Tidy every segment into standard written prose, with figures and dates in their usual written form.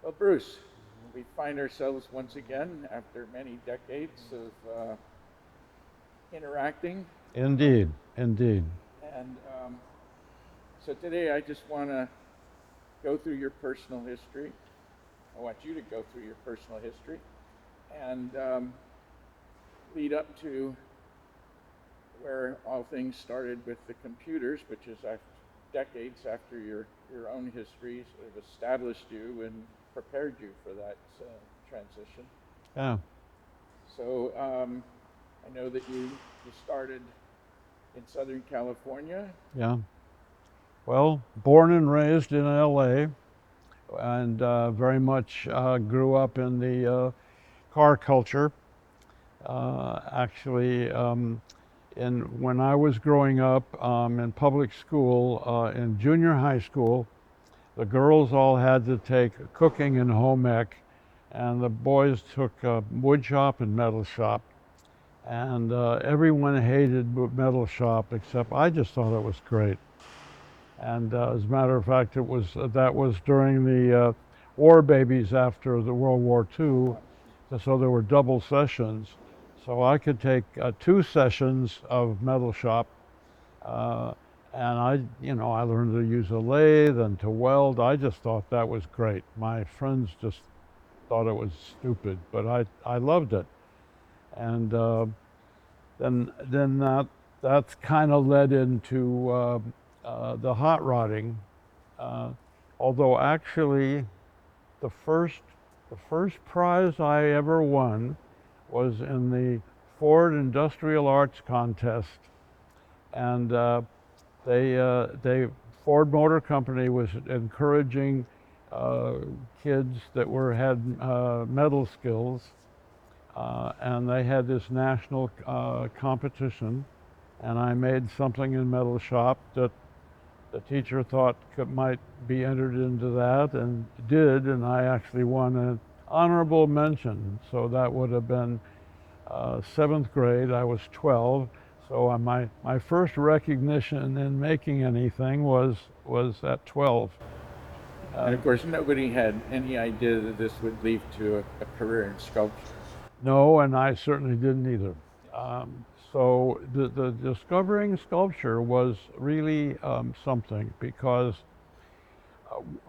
Well, Bruce, we find ourselves once again after many decades of interacting. Indeed, indeed. And so today I just want to go through your personal history. I want you to go through your personal history and lead up to where all things started with the computers, which is decades after your own history sort of established you and prepared you for that transition. Yeah, So I know that you started in Southern California. yeah. Well, born and raised in LA, and very much grew up in the car culture. Actually, when I was growing up in public school, in junior high school, the girls all had to take cooking and home ec, and the boys took wood shop and metal shop. And everyone hated metal shop except I just thought it was great. And as a matter of fact, that was during the war babies after the World War II, so there were double sessions. So I could take 2 sessions of metal shop, uh, and I learned to use a lathe and to weld. I just thought that was great. My friends just thought it was stupid, but I loved it. And then that's kind of led into the hot rodding. Uh, Although actually, the first the first prize I ever won was in the Ford Industrial Arts Contest, and they Ford Motor Company was encouraging uh, kids that had metal skills, and they had this national competition, and I made something in metal shop that the teacher thought might be entered into that, and did, and I actually won an honorable mention. So that would have been 7th grade. I was 12, so my first recognition in making anything was at 12. And Uh, of course, nobody had any idea that this would lead to a career in sculpture. no, and I certainly didn't either. So the discovering sculpture was really something, because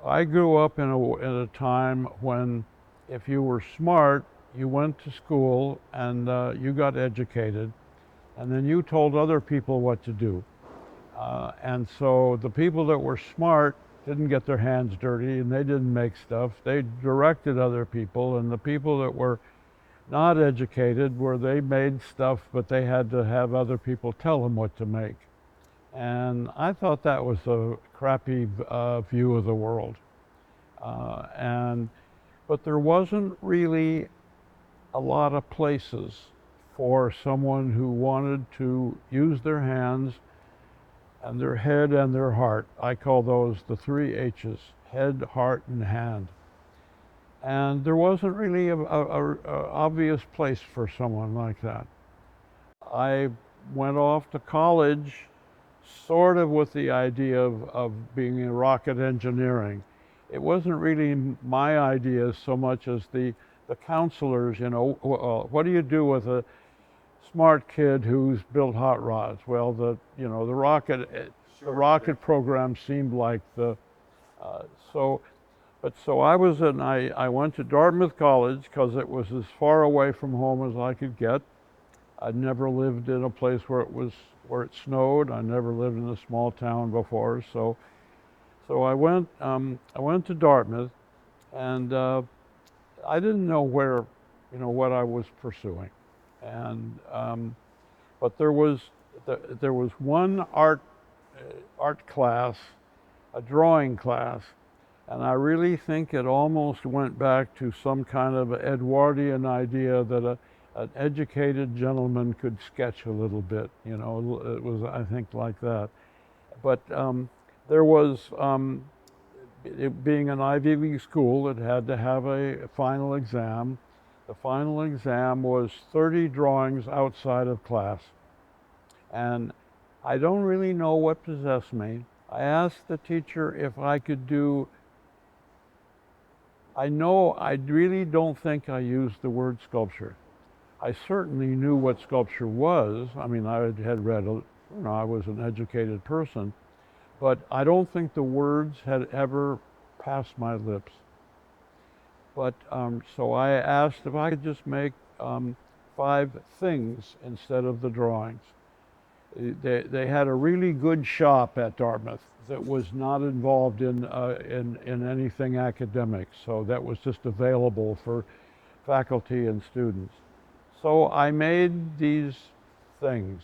I grew up in a time when if you were smart, you went to school and you got educated, and then you told other people what to do. And so the people that were smart didn't get their hands dirty and they didn't make stuff. They directed other people, and the people that were not educated were they made stuff, but they had to have other people tell them what to make. And I thought that was a crappy view of the world. And But there wasn't really a lot of places for someone who wanted to use their hands and their head and their heart. I call those the 3 H's: head, heart, and hand. And there wasn't really a obvious place for someone like that. I went off to college sort of with the idea of being in rocket engineering. It wasn't really my idea so much as the counselors, what do you do with a smart kid who's built hot rods? Well, the Sure, sure. rocket program seemed like uh, so, so I went to Dartmouth College because it was as far away from home as I could get. I'd never lived in a place where it snowed. I never lived in a small town before, so I went to Dartmouth, and I didn't know what I was pursuing, and but there was one art class, a drawing class, and I really think it almost went back to some kind of Edwardian idea that an educated gentleman could sketch a little bit. It was, I think, like that. But there was, it being an Ivy League school, it had to have a final exam. The final exam was 30 drawings outside of class. And I don't really know what possessed me. I asked the teacher if I could do I really don't think I used the word sculpture. I certainly knew what sculpture was. I mean, I had read, I was an educated person, but I don't think the words had ever passed my lips. But so I asked if I could just make 5 things instead of the drawings. They had a really good shop at Dartmouth that was not involved in anything academic, so that was just available for faculty and students. So I made these things.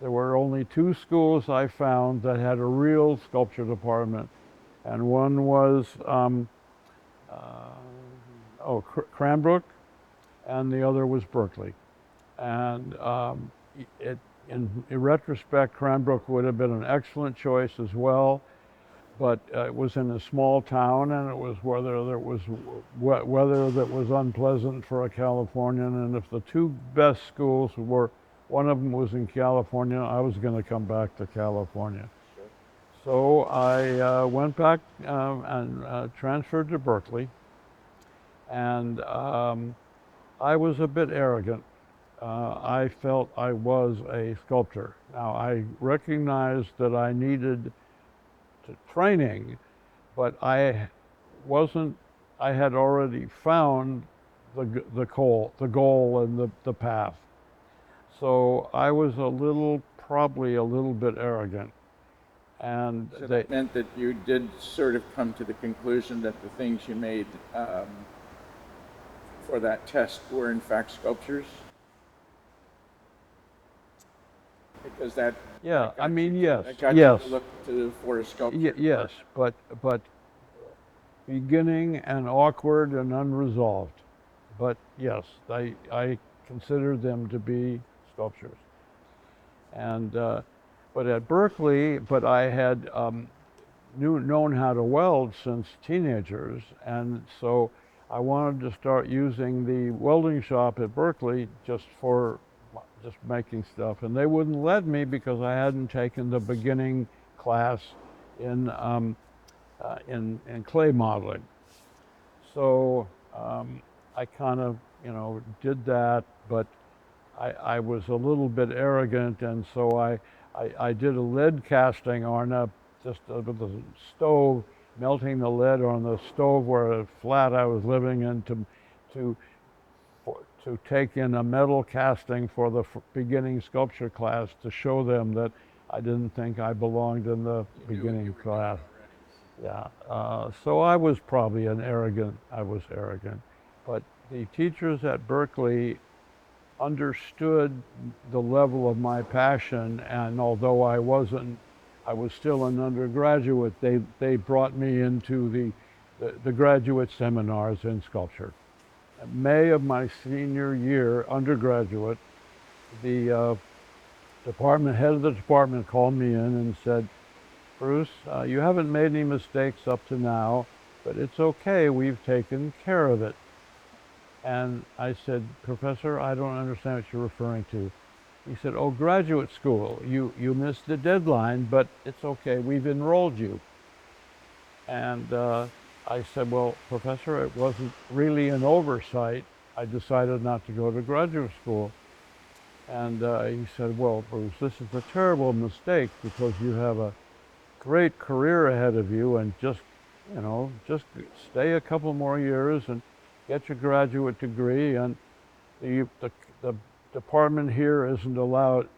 There were only 2 schools I found that had a real sculpture department, and one was Cranbrook, and the other was Berkeley. And in retrospect, Cranbrook would have been an excellent choice as well, but it was in a small town, and it was weather that was unpleasant for a Californian. And if the 2 best schools were, one of them was in California, I was going to come back to California. Sure. So I went back and transferred to Berkeley, and I was a bit arrogant. I felt I was a sculptor. Now, I recognized that I needed training, but I had already found the goal and the path. So I was probably a little bit arrogant. And so that meant that you did sort of come to the conclusion that the things you made for that test were in fact sculptures? Because that I mean, yes, that got yes, you to look for a sculpture. yes, but beginning and awkward and unresolved. But yes, I consider them to be sculptures. And but at Berkeley, I had known how to weld since teenagers, and so I wanted to start using the welding shop at Berkeley just making stuff, and they wouldn't let me because I hadn't taken the beginning class in clay modeling. So I kind of did that, but I was a little bit arrogant, and so I did a lead casting on just with the stove, melting the lead on the stove where a flat I was living in to take in a metal casting for the beginning sculpture class to show them that I didn't think I belonged in the beginning class. Yeah, so I was probably arrogant, but the teachers at Berkeley understood the level of my passion, and although I was still an undergraduate, they brought me into the graduate seminars in sculpture. May of my senior year, undergraduate, the head of the department called me in and said, "Bruce, you haven't made any mistakes up to now, but it's okay, we've taken care of it." And I said, "Professor, I don't understand what you're referring to." He said, "Oh, graduate school, you missed the deadline, but it's okay, we've enrolled you." And I said, "Well, Professor, it wasn't really an oversight. I decided not to go to graduate school." And he said, "Well, Bruce, this is a terrible mistake because you have a great career ahead of you, and just stay a couple more years and get your graduate degree. And the department here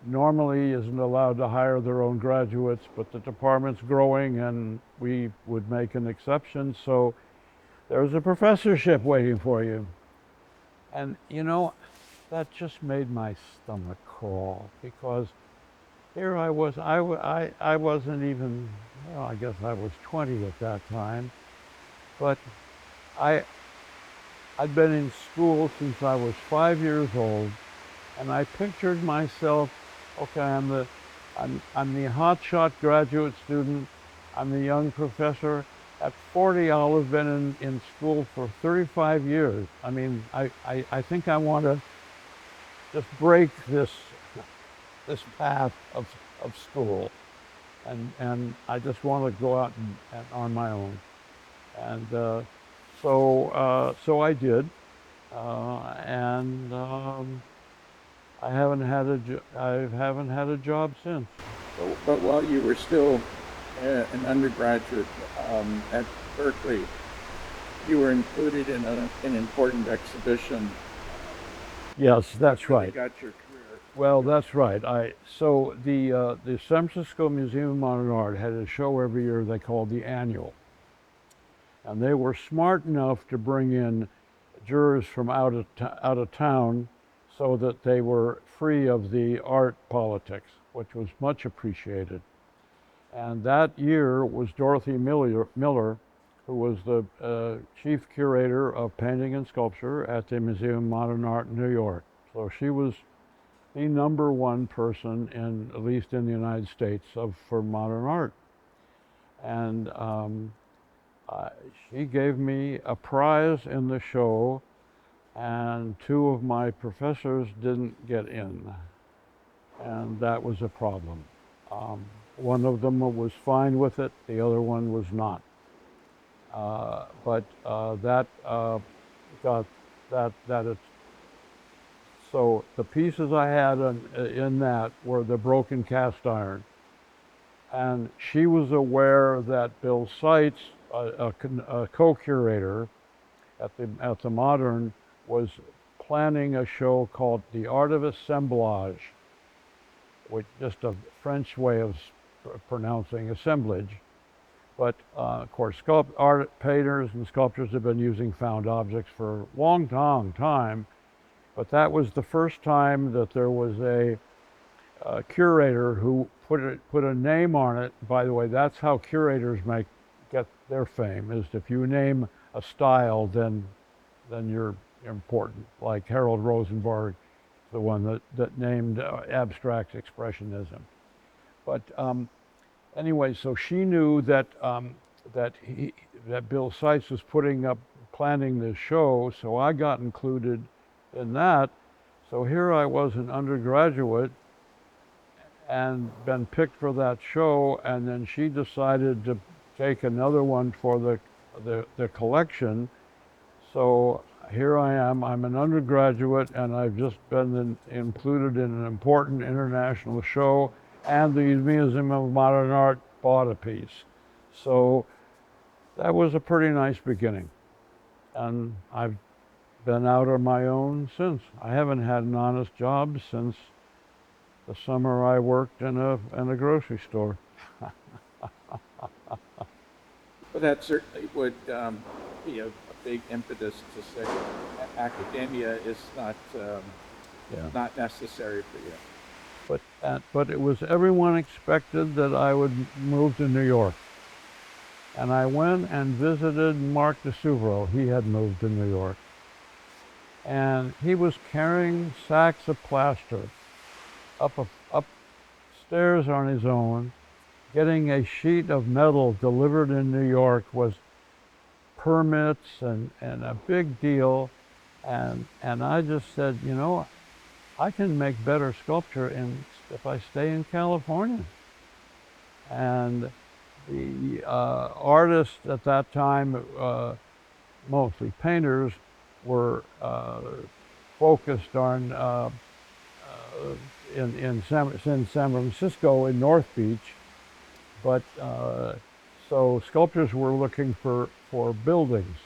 normally isn't allowed to hire their own graduates, but the department's growing and we would make an exception, so there's a professorship waiting for you." And that just made my stomach crawl, because here I was, I wasn't even, I guess I was 20 at that time, but I'd been in school since I was 5 years old, and I pictured myself, okay, I'm the hotshot graduate student, I'm the young professor. At 40, I'll have been in school for 35 years. I mean, I think I want to just break this path of school, and I just want to go out and on my own. And so I did, and I haven't had a job since. But while you were still an undergraduate at Berkeley, you were included in an important exhibition. Yes, that's Really right. got your career. Well, that's right. So the San Francisco Museum of Modern Art had a show every year they called the Annual, and they were smart enough to bring in jurors from out of town, so that they were free of the art politics, which was much appreciated. And that year was Dorothy Miller, who was the chief curator of painting and sculpture at the Museum of Modern Art in New York. So she was the number one person, at least in the United States, for modern art. And she gave me a prize in the show, and two of my professors didn't get in, and that was a problem. One of them was fine with it, the other one was not. But that got that it's so the pieces I had in that were the broken cast iron, and she was aware that Bill Seitz, a co-curator at the Modern, was planning a show called The Art of Assemblage, which just a French way of pronouncing assemblage. But of course, art painters and sculptors have been using found objects for a long time. But that was the first time that there was a curator who put a name on it. By the way, that's how curators get their fame. Is if you name a style, then you're important. Like Harold Rosenberg, the one that named abstract expressionism. But anyway, so she knew that that Bill Seitz was planning this show, so I got included in that. So here I was, an undergraduate, and been picked for that show, and then she decided to take another one for the collection. So here I am. I'm an undergraduate, and I've just been included in an important international show, and the Museum of Modern Art bought a piece. So that was a pretty nice beginning, and I've been out on my own since. I haven't had an honest job since the summer I worked in a grocery store. Well, that certainly would be a big impetus to say academia is Yeah. not necessary for you. But it was, everyone expected that I would move to New York. And I went and visited Mark de Suvro. He had moved to New York. And he was carrying sacks of plaster upstairs on his own. Getting a sheet of metal delivered in New York was permits and a big deal. And I just said, you know, I can make better sculpture if I stay in California. And the artists at that time, mostly painters, were focused on in San Francisco in North Beach, but so sculptors were looking for buildings,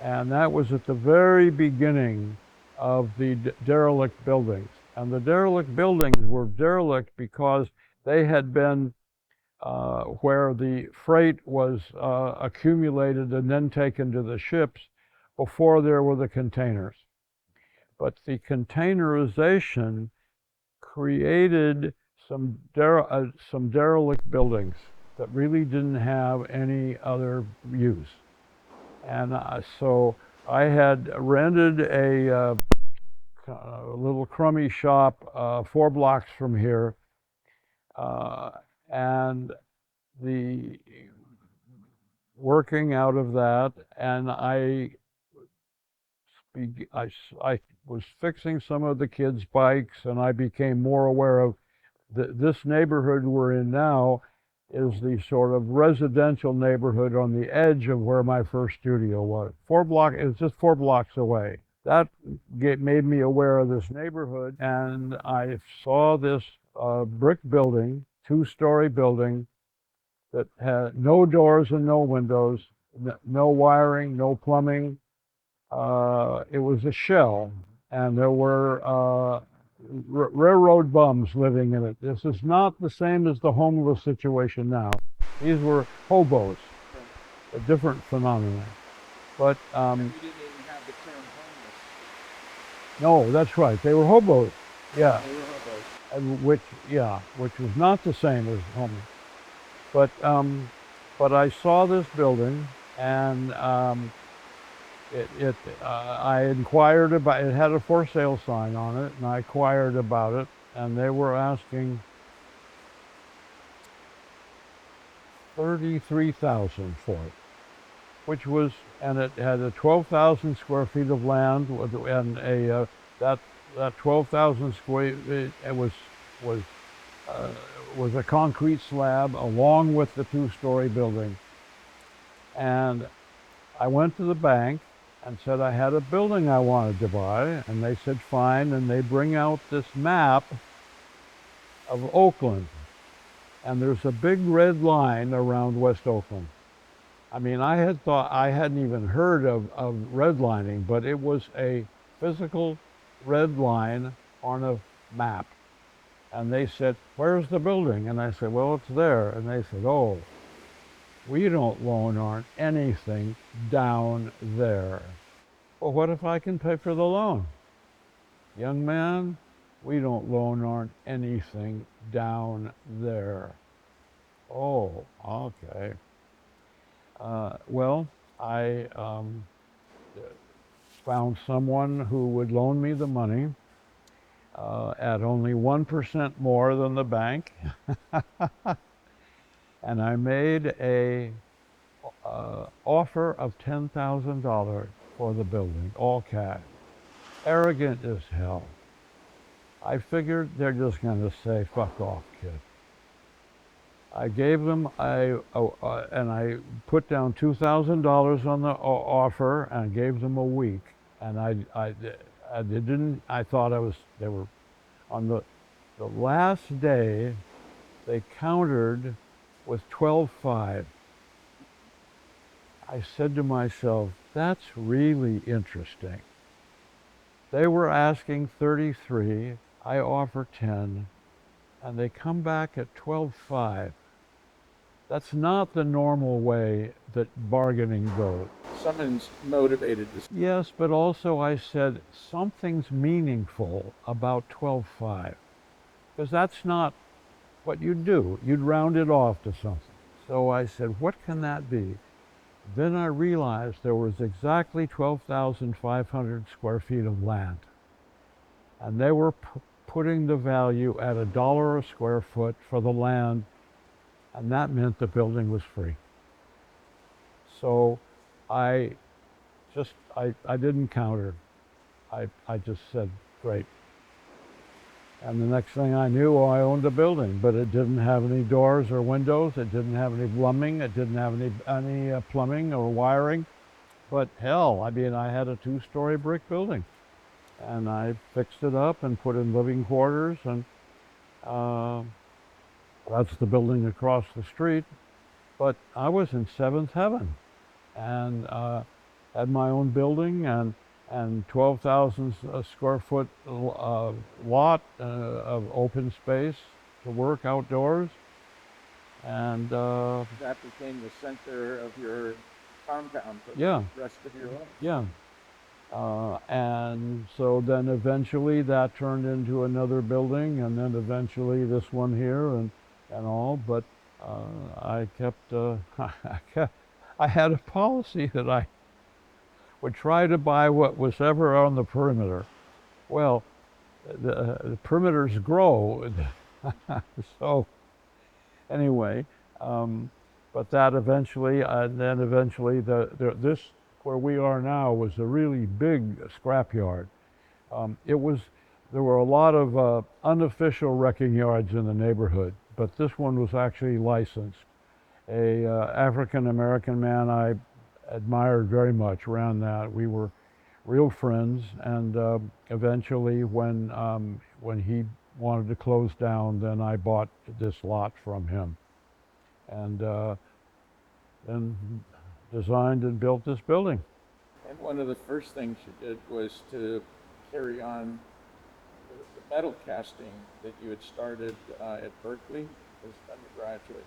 and that was at the very beginning of the derelict buildings. And the derelict buildings were derelict because they had been where the freight was accumulated and then taken to the ships before there were the containers. But the containerization created some derelict buildings that really didn't have any other use. And so I had rented a little crummy shop 4 blocks from here, and the working out of that, and I was fixing some of the kids' bikes, and I became more aware of this neighborhood we're in now is the sort of residential neighborhood on the edge of where my first studio was. It was just 4 blocks away. That made me aware of this neighborhood, and I saw this brick building, 2-story building that had no doors and no windows, no wiring, no plumbing. It was a shell, and there were railroad bums living in it. This is not the same as the homeless situation now. These were hobos, a different phenomenon. But And we didn't even have the term homeless. no, that's right. They were hobos. Yeah, They were hobos. and which was not the same as homeless. But I saw this building, and I inquired about it. Had a for sale sign on it, and I inquired about it, and they were asking $33,000 for it, which was, and it had a 12,000 square feet of land, and that 12,000 square feet was a concrete slab along with the 2-story building. And I went to the bank and said I had a building I wanted to buy, and they said fine, and they bring out this map of Oakland, and there's a big red line around West Oakland. I mean, I hadn't even heard of redlining, but it was a physical red line on a map. And they said, "Where's the building?" And I said, "Well, it's there." And they said, "Oh, we don't loan on anything down there." Well, what if I can pay for the loan? Young man, we don't loan on anything down there. Oh, okay. Well, I found someone who would loan me the money at only 1% more than the bank. And I made a offer of $10,000 for the building, all cash. Arrogant as hell. I figured they're just going to say, "Fuck off, kid." I gave them and I put down $2,000 on the offer and gave them a week. And I thought they were on the last day. They countered with 12.5. I said to myself, that's really interesting. They were asking 33, I offer 10, and they come back at 12.5. That's not the normal way that bargaining goes. Someone's motivated this. Yes, but also I said something's meaningful about 12.5, because that's not what you'd do. You'd round it off to something. So I said, what can that be? Then I realized there was exactly 12,500 square feet of land, and they were putting the value at $1 a square foot for the land, and that meant the building was free. So I didn't counter. I just said, great. And the next thing I knew, I owned a building, but it didn't have any doors or windows. It didn't have any plumbing. It didn't have any plumbing or wiring. But hell, I mean, I had a 2-story brick building, and I fixed it up and put in living quarters, and that's the building across the street. But I was in seventh heaven, and had my own building and 12,000 square foot lot of open space to work outdoors. And that became the center of your compound for yeah, the rest of your life. yeah. And so then eventually that turned into another building, and then eventually this one here and all. But I kept, I had a policy that I would try to buy what was ever on the perimeter. Well, the perimeters grow. So anyway, but that eventually, and then eventually this where we are now was a really big scrapyard. There were a lot of unofficial wrecking yards in the neighborhood, but this one was actually licensed. a African American man I admired very much. Around that, we were real friends, and eventually, when he wanted to close down, then I bought this lot from him, and then designed and built this building. And one of the first things you did was to carry on the metal casting that you had started at Berkeley as undergraduate.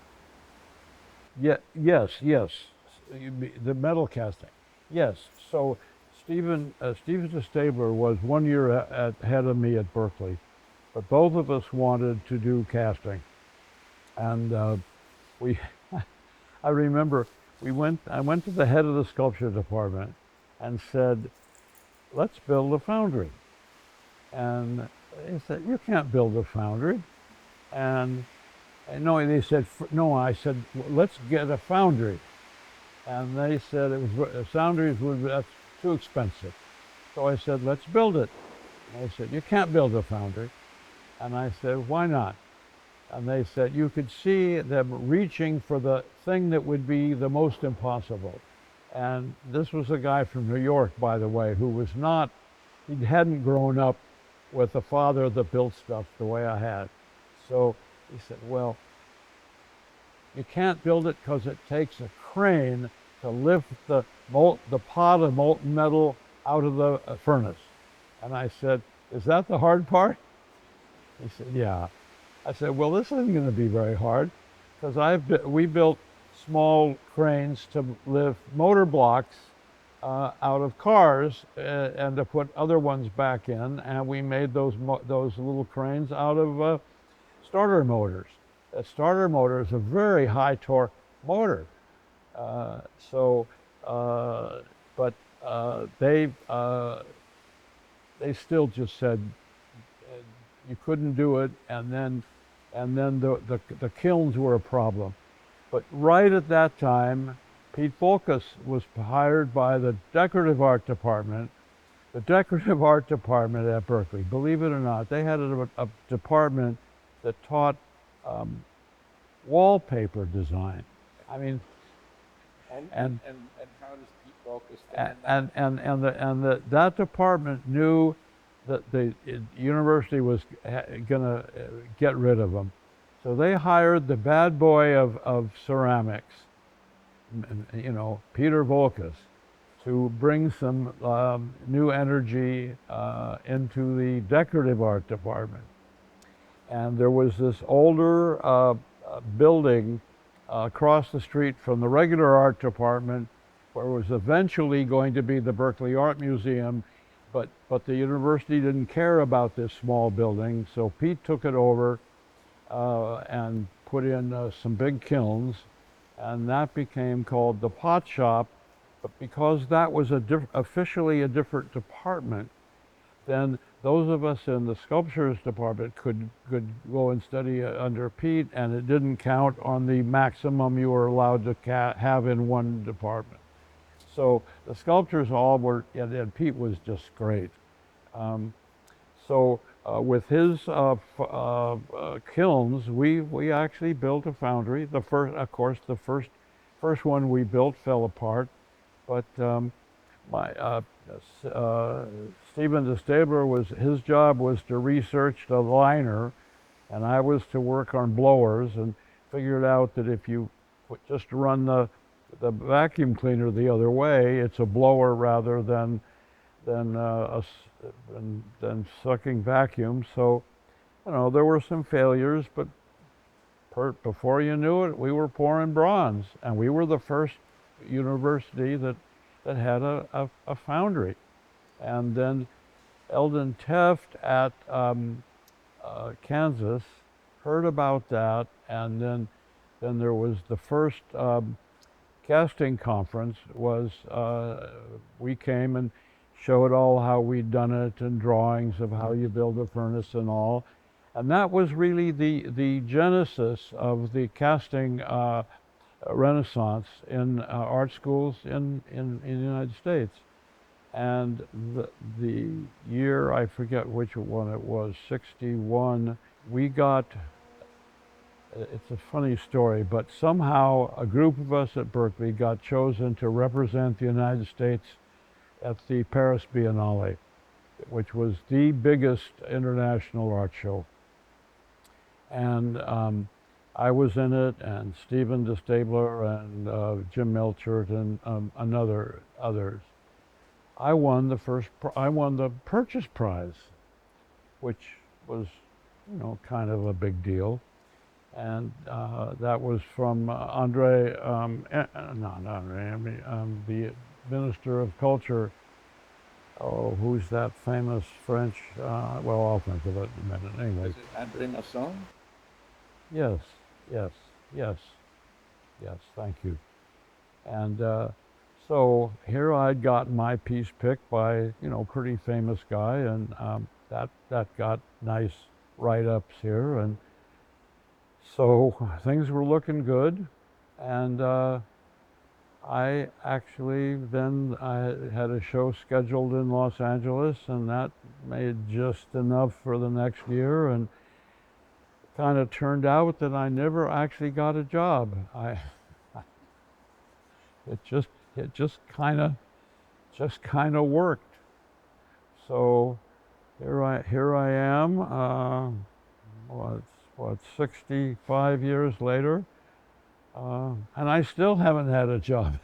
Yeah, yes. The metal casting. Yes. So Stephen De Staebler was 1 year ahead of me at Berkeley, but both of us wanted to do casting, and we. I remember I went to the head of the sculpture department and said, "Let's build a foundry." And he said, "You can't build a foundry." And no, they said, no, I said, "Well, let's get a foundry." And they said foundries that's too expensive. So I said, "Let's build it." And they said, "You can't build a foundry." And I said, "Why not?" And they said, you could see them reaching for the thing that would be the most impossible. And this was a guy from New York, by the way, who was not, he hadn't grown up with a father that built stuff the way I had. So he said, "Well, you can't build it because it takes a crane to lift the pot of molten metal out of the furnace." And I said, "Is that the hard part?" He said, "Yeah." I said, "Well, this isn't going to be very hard, because we built small cranes to lift motor blocks out of cars and to put other ones back in, and we made those little cranes out of starter motors. A starter motor is a very high torque motor, so but they still just said you couldn't do it, and then the kilns were a problem. But right at that time, Pete Voulkos was hired by the decorative art department. The decorative art department at Berkeley, believe it or not, they had a department that taught wallpaper design. I mean, And how does Pete Voulkos fit in that? that department knew that the university was going to get rid of them. So they hired the bad boy of ceramics, Peter Voulkos, to bring some new energy into the decorative art department. And there was this older building across the street from the regular art department, where it was eventually going to be the Berkeley Art Museum, but the university didn't care about this small building, so Pete took it over and put in some big kilns, and that became called the pot shop. But because that was officially a different department, then those of us in the sculptures department could go and study under Pete, and it didn't count on the maximum you were allowed to have in one department. So the sculptures all were, and Pete was just great. With his kilns, we actually built a foundry. The first one we built fell apart, but Stephen De Staebler his job was to research the liner, and I was to work on blowers, and figured out that if you just run the vacuum cleaner the other way, it's a blower rather than sucking vacuum. So, there were some failures, but before you knew it, we were pouring bronze, and we were the first university that had a foundry. And then Elden Tefft at Kansas heard about that, and then there was the first casting conference. We came and showed all how we'd done it, and drawings of how you build a furnace and all. And that was really the genesis of the casting renaissance in art schools in the United States. And the year, I forget which one it was, 61, we got it's a funny story, but somehow a group of us at Berkeley got chosen to represent the United States at the Paris Biennale, which was the biggest international art show. And I was in it, and Stephen De Staebler and Jim Melchert and others. I won the purchase prize, which was, you know, kind of a big deal. And that was from Andre, not Andre, I mean, the Minister of Culture. Oh, who's that famous French? Well, I'll think of it in a minute. Anyway. Is it Andre Masson? Yes, yes, yes, yes, thank you. And so here I'd gotten my piece picked by, you know, pretty famous guy, and that got nice write-ups here, and so things were looking good. And I actually then I had a show scheduled in Los Angeles, and that made just enough for the next year, and kind of turned out that I never actually got a job. It just kind of worked. So here I am. What 65 years later, and I still haven't had a job.